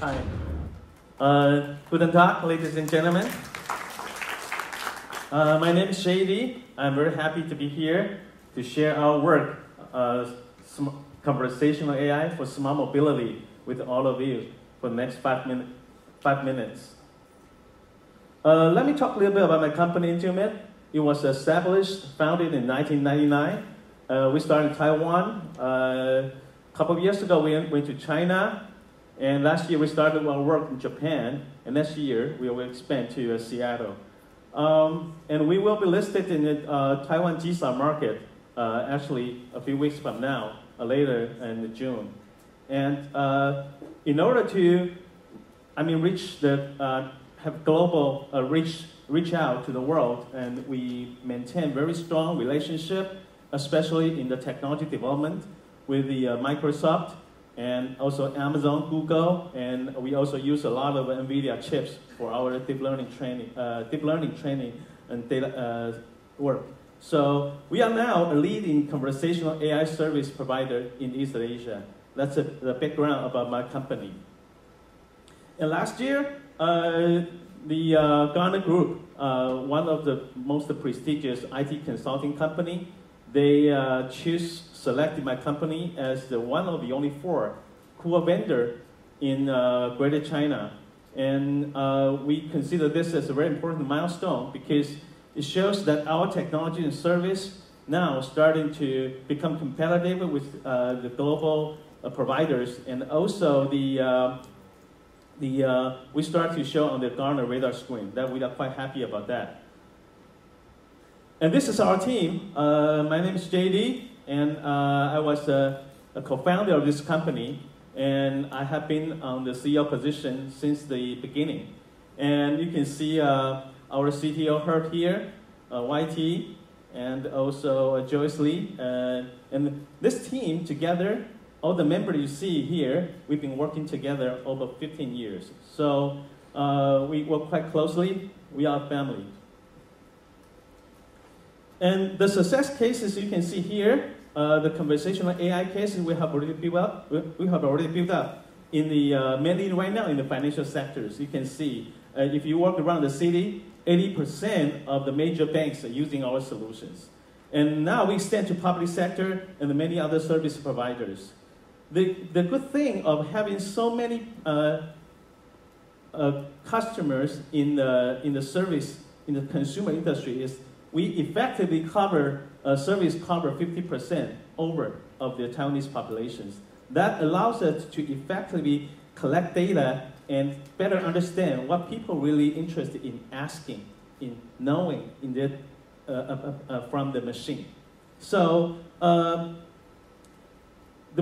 Hi. Guten Tag, ladies and gentlemen. My name is JD. I'm very happy to be here to share our work, conversational AI for smart mobility, with all of you for the next 5 minutes. Let me talk a little bit about my company, INTUMIT. It was founded in 1999. We started in Taiwan. A couple of years ago, we went to China. And last year, we started our work in Japan. And next year, we will expand to Seattle. And we will be listed in the Taiwan GSA market, actually a few weeks from now, later in June. And in order to, have global reach out to the world, and we maintain very strong relationship, especially in the technology development with the Microsoft and also Amazon, Google, and we also use a lot of NVIDIA chips for our deep learning training and data work. So we are now a leading conversational AI service provider in East Asia. That's the background about my company. And last year, the Gartner Group, one of the most prestigious IT consulting company, they selected my company as one of the only 4 core vendors in Greater China. And we consider this as a very important milestone because it shows that our technology and service now starting to become competitive with the global providers, and also we start to show on the Gartner radar screen. That we are quite happy about that. And this is our team. My name is JD, and I was a co-founder of this company, and I have been on the CEO position since the beginning. And you can see our CTO Herb here, YT, and also Joyce Lee. And this team together, all the members you see here, we've been working together over 15 years. So we work quite closely. We are a family. And the success cases you can see here, the conversational AI cases we have already built up. We have already built up in the mainly right now in the financial sectors. You can see if you walk around the city, 80% of the major banks are using our solutions. And now we extend to public sector and many other service providers. The good thing of having so many customers in the consumer industry is we effectively cover service cover 50% over of the Taiwanese populations. That allows us to effectively collect data and better understand what people really interested in asking, in knowing from the machine. So the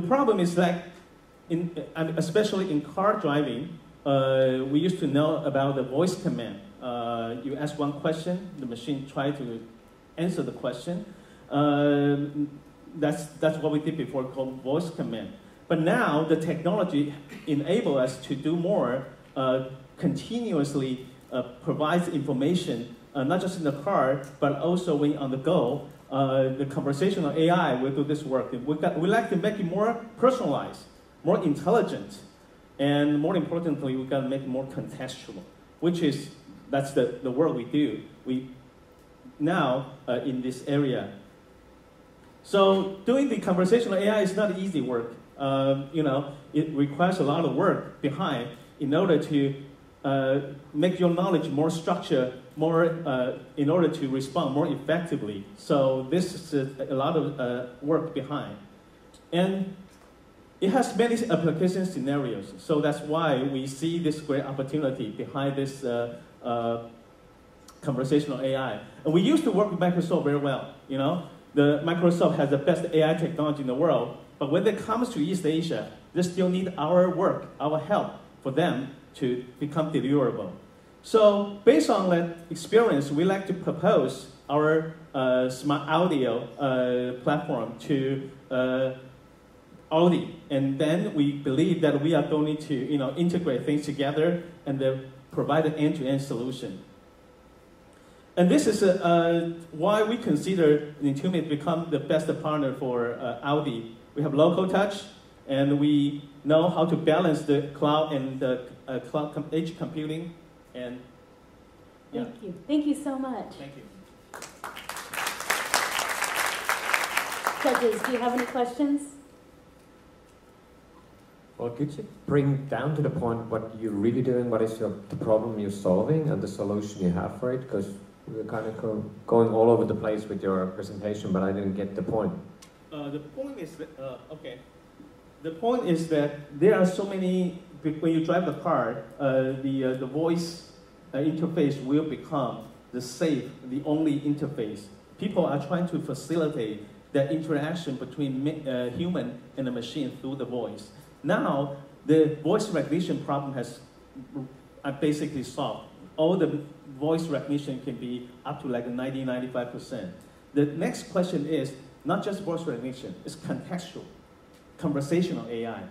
problem is like, especially in car driving, we used to know about the voice command. You ask one question, the machine tries to answer the question. That's what we did before, called voice command. But now the technology enables us to do more, continuously provides information, not just in the car, but also when on the go. The conversational AI will do this work. We like to make it more personalized, more intelligent, and more importantly, we got to make it more contextual, that's the work we do. We now in this area. So doing the conversational AI is not easy work. It requires a lot of work behind in order to make your knowledge more structured, in order to respond more effectively. So this is a lot of work behind. And it has many application scenarios. So that's why we see this great opportunity behind this conversational AI. And we used to work with Microsoft very well. The Microsoft has the best AI technology in the world. But when it comes to East Asia, they still need our work, our help for them to become deliverable. So based on that experience, we like to propose our smart audio platform to Audi. And then we believe that we are going to integrate things together and provide an end-to-end solution. And this is why we consider INTUMIT become the best partner for Audi. We have local touch, And we know how to balance the cloud and the edge computing. And yeah. Thank you. Thank you so much. Thank you. Judges, do you have any questions? Well, could you bring down to the point what you're really doing, what is the problem you're solving and the solution you have for it? Because we were kind of going all over the place with your presentation, but I didn't get the point. The point is that, okay. The point is that there are so many, when you drive the car, the voice interface will become the only interface. People are trying to facilitate that interaction between human and a machine through the voice. Now, the voice recognition problem has basically solved. All the voice recognition can be up to like 90–95%. The next question is not just voice recognition, it's contextual, conversational AI.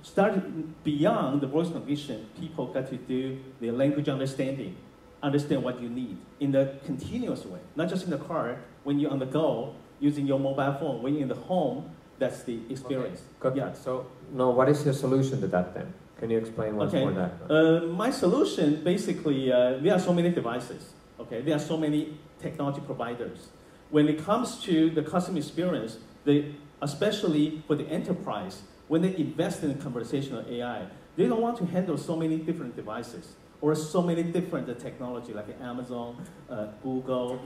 Starting beyond the voice recognition, people got to do the language understand what you need in a continuous way, not just in the car, when you're on the go, using your mobile phone, when you're in the home, that's the experience. Okay, got that. So, now what is your solution to that then? Can you explain what's more that? My solution, basically, there are so many devices, okay? There are so many technology providers. When it comes to the customer experience, especially for the enterprise, when they invest in conversational AI, they don't want to handle so many different devices or so many different technology like Amazon, Google.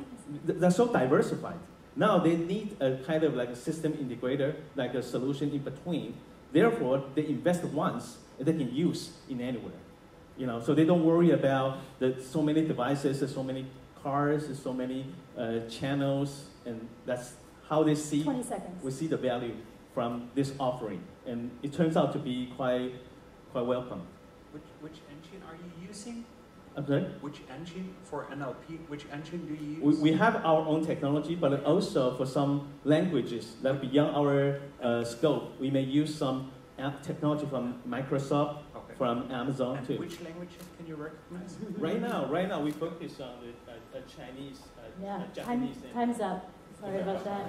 They're so diversified. Now they need a kind of like a system integrator, like a solution in between. Therefore, they invest once and they can use in anywhere. So they don't worry about so many devices, so many cars, so many channels, and that's how they see. 20 seconds. We see the value from this offering, and it turns out to be quite welcome. Which engine are you using? I'm sorry? Which engine for NLP? Which engine do you use? We have our own technology, but also for some languages that are beyond our scope, we may use some technology from Microsoft, from Amazon and too. Which languages can you recognize? Right now we focus on the Chinese, yeah, Japanese. time's up. Sorry about that.